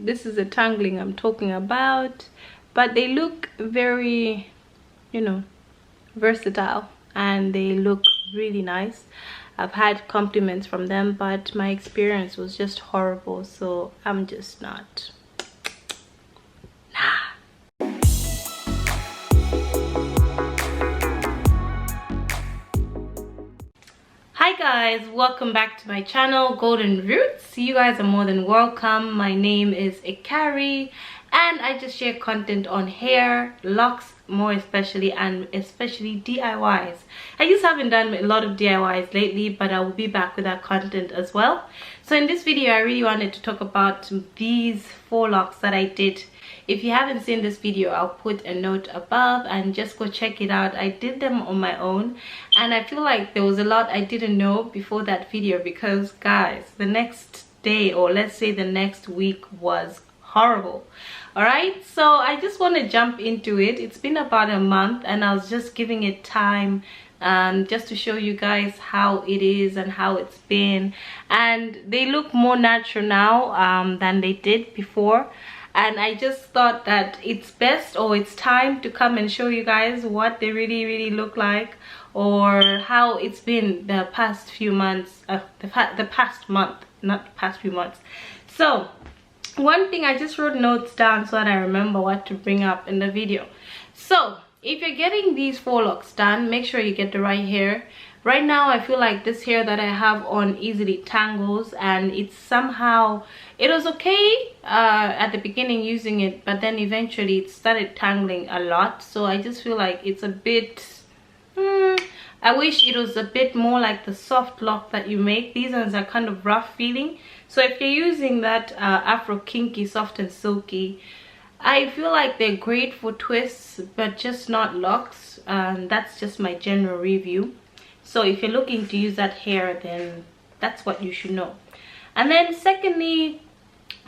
this is the tangling I'm talking about. But they look very, you know, versatile, and they look really nice. I've had compliments from them, but my experience was just horrible, so I'm just not. Nah. Hi guys, welcome back to my channel Golden Roots. You guys are more than welcome. My name is Ikari, and I just share content on hair, locks more especially, and especially DIYs. I just haven't done a lot of DIYs lately, but I will be back with that content as well. So in this video I really wanted to talk about these 4 locks that I did. If you haven't seen this video, I'll put a note above and just go check it out. I did them on my own, and I feel like there was a lot I didn't know before that video, because guys, the next day, or let's say the next week, was horrible. Alright, so I just want to jump into it. It's been about a month, and I was just giving it time just to show you guys how it is and how it's been. And they look more natural now than they did before. And I just thought that it's best, or it's time to come and show you guys what they really look like, or how it's been the past few months, the past month, not the past few months. So one thing, I just wrote notes down so that I remember what to bring up in the video. So if you're getting these 4 locks done, make sure you get the right hair. Right now I feel like this hair that I have on easily tangles, and it's somehow, it was okay at the beginning using it, but then eventually it started tangling a lot. So I just feel like it's a bit I wish it was a bit more like the soft lock that you make. These ones are kind of rough feeling. So if you're using that Afro Kinky Soft and Silky, I feel like they're great for twists, but just not locks. That's just my general review. So if you're looking to use that hair, then that's what you should know. And then secondly,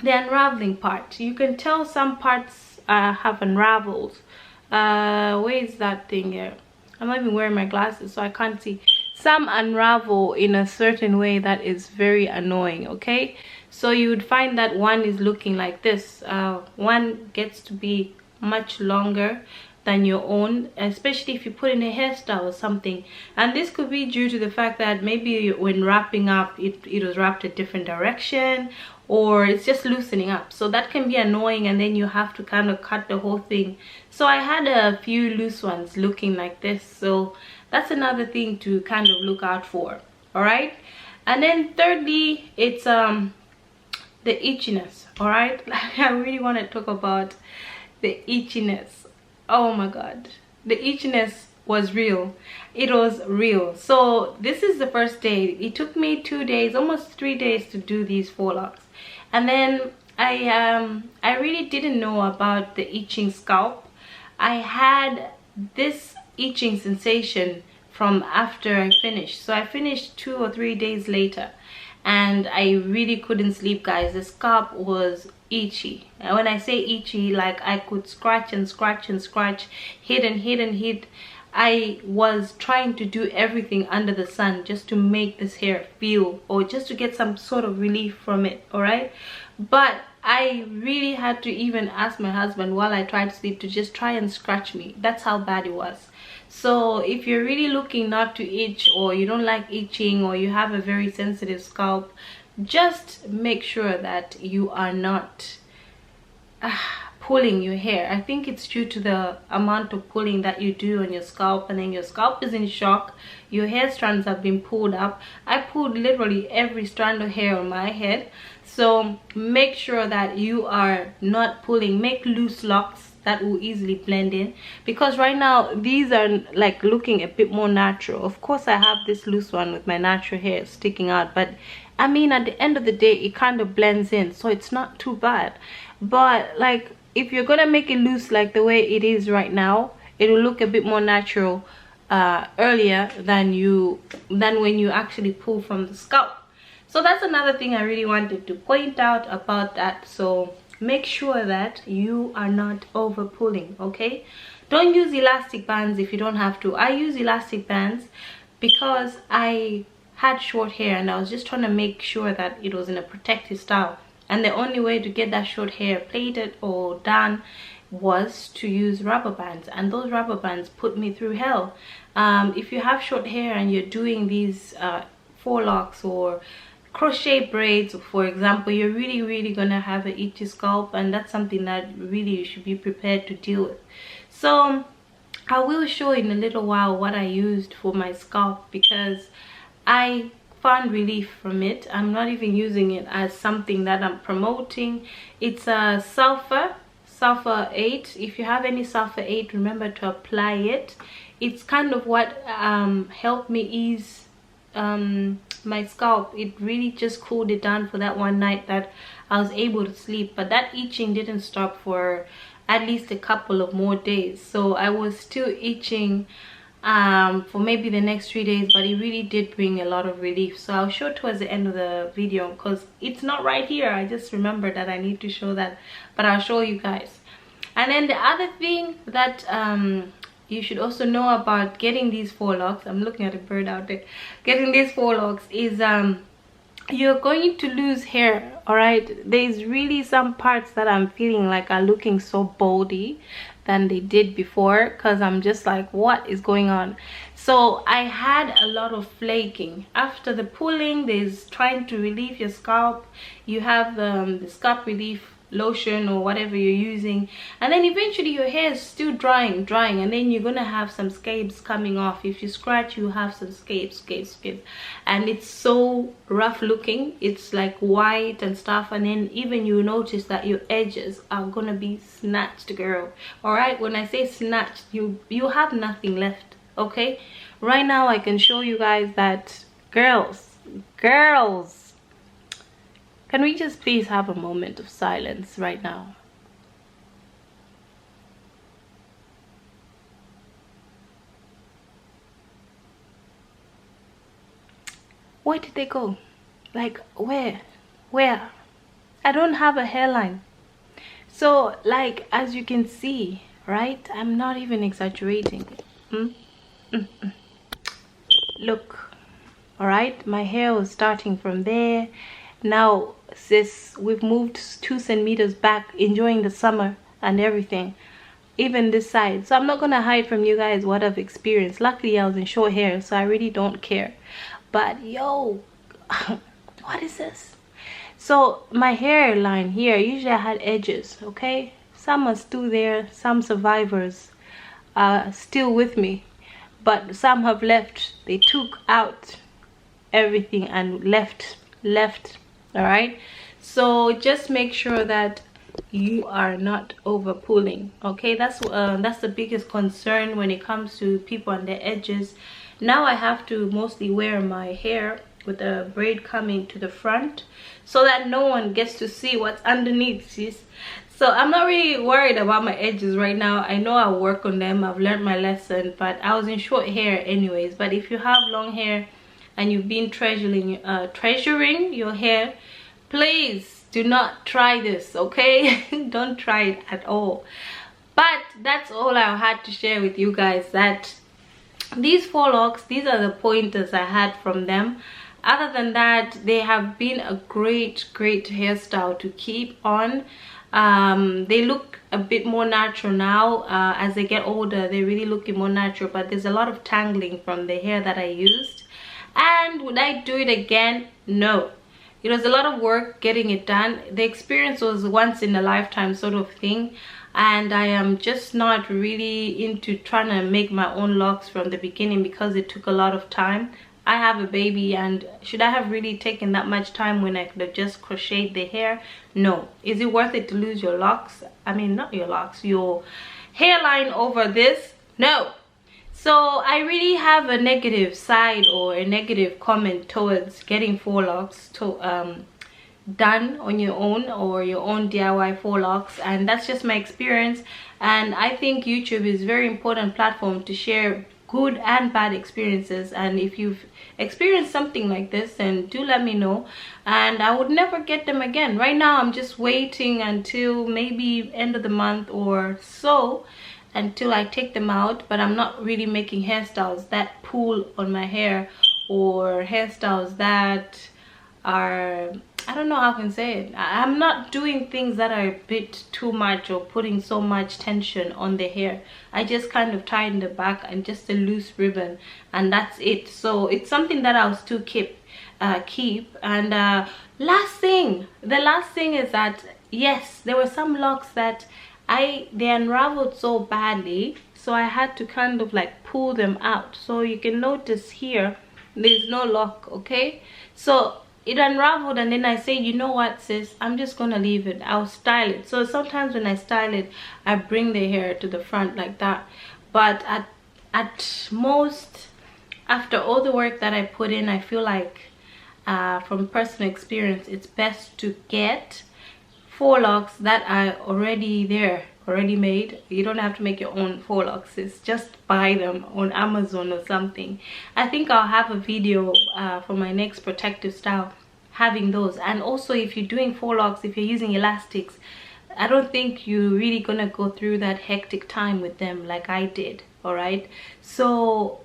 the unraveling part. You can tell some parts have unraveled. Where is that thing here? I'm not even wearing my glasses, so I can't see. Some unravel in a certain way that is very annoying, okay? So you would find that one is looking like this. One gets to be much longer than your own, especially if you put in a hairstyle or something. And this could be due to the fact that maybe when wrapping up, it was wrapped a different direction, or it's just loosening up. So that can be annoying, and then you have to kind of cut the whole thing. So I had a few loose ones looking like this, so that's another thing to kind of look out for. All right, and then thirdly, it's the itchiness. All right, I really want to talk about the itchiness. Oh my god, the itchiness was real. It was real. So this is the first day. It took me 2 days, almost 3 days, to do these 4 locks. And then I really didn't know about the itching scalp. I had this itching sensation from after I finished. So I finished 2 or 3 days later, and I really couldn't sleep, guys. The scalp was itchy. And when I say itchy, like I could scratch and scratch and scratch, hit and hit and hit. I was trying to do everything under the sun just to make this hair feel, or just to get some sort of relief from it. All right, but I really had to even ask my husband while I tried to sleep to just try and scratch me. That's how bad it was. So if you're really looking not to itch, or you don't like itching, or you have a very sensitive scalp, just make sure that you are not pulling your hair. I think it's due to the amount of pulling that you do on your scalp, and then your scalp is in shock. Your hair strands have been pulled up. I pulled literally every strand of hair on my head. So make sure that you are not pulling. Make loose locks that will easily blend in, because right now these are like looking a bit more natural. Of course I have this loose one with my natural hair sticking out, but I mean, at the end of the day, it kind of blends in, so it's not too bad. But like, if you're gonna make it loose like the way it is right now, it will look a bit more natural earlier than when you actually pull from the scalp. So that's another thing I really wanted to point out about that. So make sure that you are not over pulling, okay? Don't use elastic bands if you don't have to. I use elastic bands because I had short hair, and I was just trying to make sure that it was in a protective style. and the only way to get that short hair plaited or done was to use rubber bands, and those rubber bands put me through hell. If you have short hair and you're doing these faux locks or crochet braids, for example, you're really gonna have an itchy scalp, and that's something that really you should be prepared to deal with. So I will show in a little while what I used for my scalp, because I found relief from it. I'm not even using it as something that I'm promoting. It's a sulfur 8. If you have any sulfur 8, remember to apply it. It's kind of what helped me ease my scalp. It really just cooled it down for that one night that I was able to sleep, but that itching didn't stop for at least a couple of more days. So I was still itching for maybe the next 3 days, but it really did bring a lot of relief. So I'll show towards the end of the video, because it's not right here. I just remembered that I need to show that, but I'll show you guys. And then the other thing that you should also know about getting these faux locks, I'm looking at a bird out there, getting these faux locks is you're going to lose hair. All right, there's really some parts that I'm feeling like are looking so baldy than they did before, because I'm just like, what is going on? So I had a lot of flaking after the pulling. There's trying to relieve your scalp. You have the scalp relief lotion or whatever you're using, and then eventually your hair is still drying, and then you're gonna have some scabs coming off. If you scratch, you have some scabs, and it's so rough looking. It's like white and stuff, and then even you notice that your edges are gonna be snatched, girl. All right, when I say snatched, you have nothing left. Okay, right now I can show you guys that, girls, can we just please have a moment of silence right now? Where did they go? Like, where? I don't have a hairline. So, like, as you can see, right? I'm not even exaggerating. Look, all right? My hair was starting from there. Now, sis, we've moved 2 centimeters back, enjoying the summer and everything, even this side. So I'm not gonna hide from you guys what I've experienced. Luckily I was in short hair, so I really don't care. But yo, what is this? So my hairline here, usually I had edges, okay? Some are still there, some survivors are still with me, but some have left. They took out everything and left. All right, so just make sure that you are not over pulling. Okay, that's the biggest concern when it comes to people on their edges. Now I have to mostly wear my hair with a braid coming to the front so that no one gets to see what's underneath, sis. So I'm not really worried about my edges right now. I know I'll work on them. I've learned my lesson, but I was in short hair anyways. But if you have long hair and you've been treasuring your hair, please do not try this, okay? Don't try it at all. But that's all I had to share with you guys, that these faux locks, these are the pointers I had from them. Other than that, they have been a great hairstyle to keep on. They look a bit more natural now. As they get older, they're really looking more natural, but there's a lot of tangling from the hair that I used. And would I do it again? No. It was a lot of work getting it done. The experience was once in a lifetime sort of thing, and I am just not really into trying to make my own locks from the beginning because it took a lot of time. I have a baby, and should I have really taken that much time when I could have just crocheted the hair? No. Is it worth it to lose your locks? I mean, not your locks, your hairline over this? No. So I really have a negative side or a negative comment towards getting faux locks done on your own, or your own DIY faux locks, and that's just my experience. And I think YouTube is a very important platform to share good and bad experiences, and if you've experienced something like this, then do let me know, and I would never get them again. Right now I'm just waiting until maybe end of the month or so until I take them out, but I'm not really making hairstyles that pull on my hair or hairstyles that are I don't know how I can say it. I'm not doing things that are a bit too much or putting so much tension on the hair. I just kind of tie in the back and just a loose ribbon, and that's it. So it's something that I'll still keep. And the last thing is that yes, there were some locks that they unraveled so badly, so I had to kind of like pull them out. So you can notice here there's no lock, okay? So it unraveled, and then I say, you know what, sis, I'm just gonna leave it. I'll style it. So sometimes when I style it, I bring the hair to the front like that. But at most, after all the work that I put in, I feel like from personal experience, it's best to get faux locks that are already there, already made. You don't have to make your own faux locks. It's just buy them on Amazon or something. I think I'll have a video for my next protective style having those. And also, if you're doing faux locks, if you're using elastics, I don't think you're really gonna go through that hectic time with them like I did. All right, so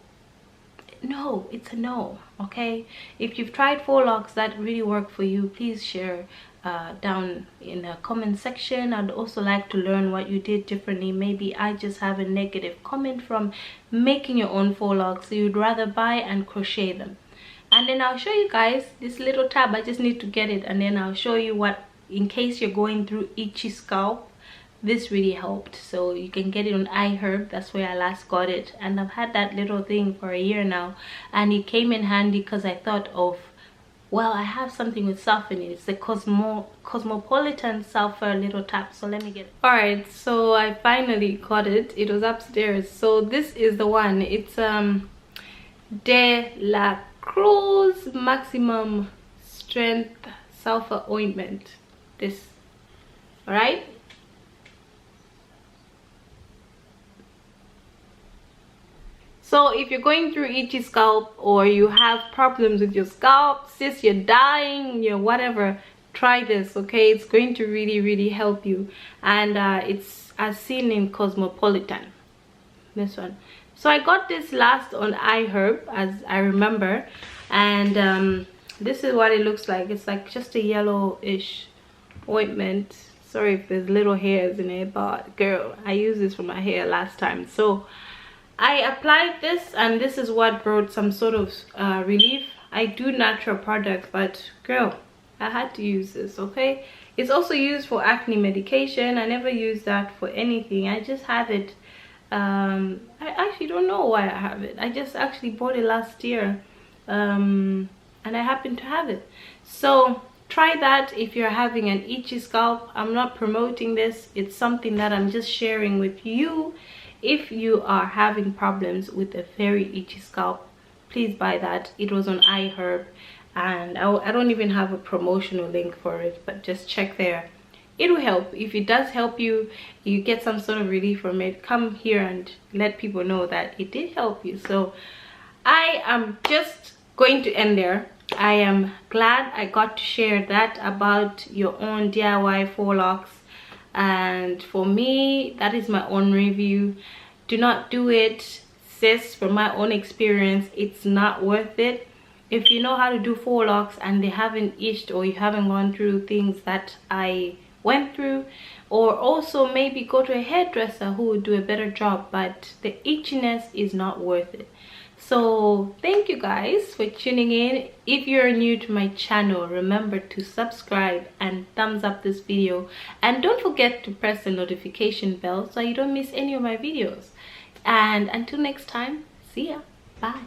no, it's a no. Okay, if you've tried faux locks that really work for you, please share down in the comment section. I'd also like to learn what you did differently. Maybe I just have a negative comment from making your own faux locks, so you'd rather buy and crochet them. And then I'll show you guys this little tab. I just need to get it, and then I'll show you what, in case you're going through itchy scalp, this really helped. So you can get it on iHerb. That's where I last got it, and I've had that little thing for a year now, and it came in handy because I thought of, well, I have something with sulfur in it. It's the Cosmopolitan sulfur little tap. So let me get it. All right, so I finally got it. It was upstairs. So this is the one. It's De La Cruz Maximum Strength Sulfur Ointment. This, all right. So if you're going through itchy scalp, or you have problems with your scalp, sis, you're dying, you're whatever, try this, okay? It's going to really help you. And it's as seen in Cosmopolitan, this one. So I got this last on iHerb, as I remember, and this is what it looks like. It's like just a yellowish ointment. Sorry if there's little hairs in it, but girl, I used this for my hair last time. So I applied this, and this is what brought some sort of relief. I do natural products, but girl, I had to use this, okay? It's also used for acne medication. I never use that for anything. I just have it. I actually don't know why I have it. I just actually bought it last year, and I happen to have it. So try that if you're having an itchy scalp. I'm not promoting this. It's something that I'm just sharing with you. If you are having problems with a very itchy scalp, please buy that. It was on iHerb, and I don't even have a promotional link for it, but just check there. It will help. If it does help you, you get some sort of relief from it, come here and let people know that it did help you. So I am just going to end there. I am glad I got to share that about your own DIY faux locks. And for me, that is my own review. Do not do it, sis. From my own experience, it's not worth it. If you know how to do faux locks and they haven't itched, or you haven't gone through things that I went through, or also maybe go to a hairdresser who would do a better job, but the itchiness is not worth it. So thank you guys for tuning in. If you're new to my channel, remember to subscribe and thumbs up this video, and don't forget to press the notification bell so you don't miss any of my videos. And until next time, see ya. Bye.